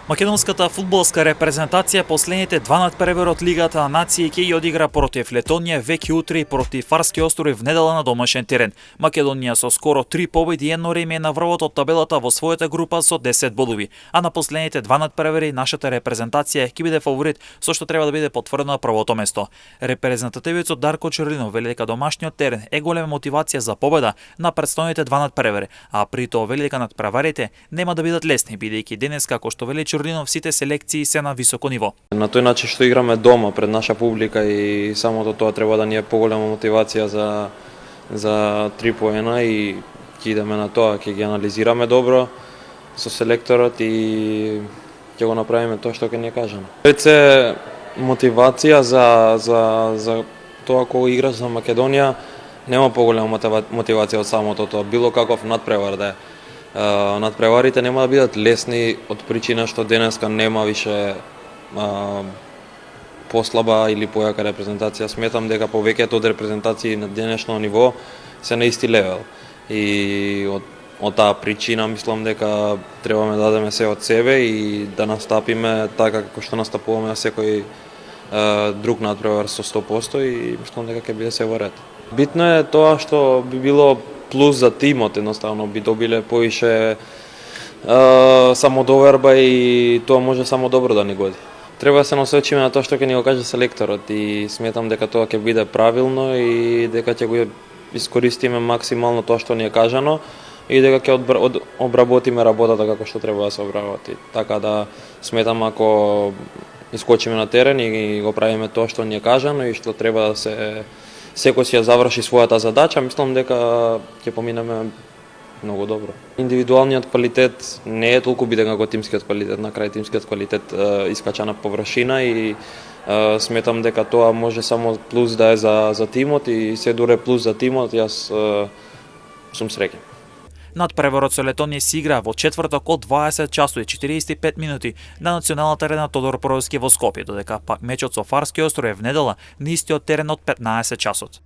Македонската фудбалска репрезентација последните два надпревар од Лигата на нации ќе ја одигра против Летонија веќе утре и против Фарски острови в недела на домашен терен. Македонија со скоро 3 победи и едно реме е на врвот од табелата во својата група со 10 бодови, а на последните два надпревари нашата репрезентација ќе биде фаворит, со што треба да биде потврдено првото место. Репрезентативецот Дарко Черлинов вели дека домашниот терен е голема мотивација за победа на претстојните два надпревари, а при тоа вели дека надпреварите нема да бидат лесни, бидејќи денес, како што вели Черлинов, сите селекции се на високо ниво. На тој начин што играме дома пред наша публика и самото тоа треба да ни е поголема мотивација за 3 поена и ќе идеме на тоа, ќе ги анализираме добро со селекторот и ќе го направиме тоа што ќе ни кажаме. Се мотивација за тоа кога играш за Македонија, нема поголема мотивација од самото тоа, било каков надпревар да е. Надпреварите нема да бидат лесни од причина што денеска нема више послаба или појака репрезентација. Сметам дека повеќето од репрезентации на денешно ниво се на исти левел. И од таа причина мислам дека требаме да дадеме се од себе и да настапиме така како што настапуваме на секој друг надпревар со 100% и мислам дека ќе биде се во ред. Битно е тоа што би било плюс за тимот, едноставно би добиле повише самодоверба и тоа може само добро да ни годи. Треба да се насочиме на тоа што ќе ни го каже селекторот и сметам дека тоа ќе биде правилно и дека ќе го искористиме максимално тоа што ни е кажано и дека ќе обработиме работата како што треба да се обработи. Така да сметам ако искочиме на терен и го правиме тоа што ни е кажано и што треба да се секој си ја заврши својата задача, мислам дека ќе поминеме многу добро. Индивидуалниот квалитет не е толку битен како тимскиот квалитет, на крај тимскиот квалитет искача на површина и сметам дека тоа може само плюс да е за тимот и се дуре плюс за тимот, јас сум среќен. Надпреварот со Летонија се игра во четврток од 20 часот и 45 минути на националната арена Тодор Проевски во Скопје, додека пак мечот со Фарски острови е в недела на истиот терен од 15 часот.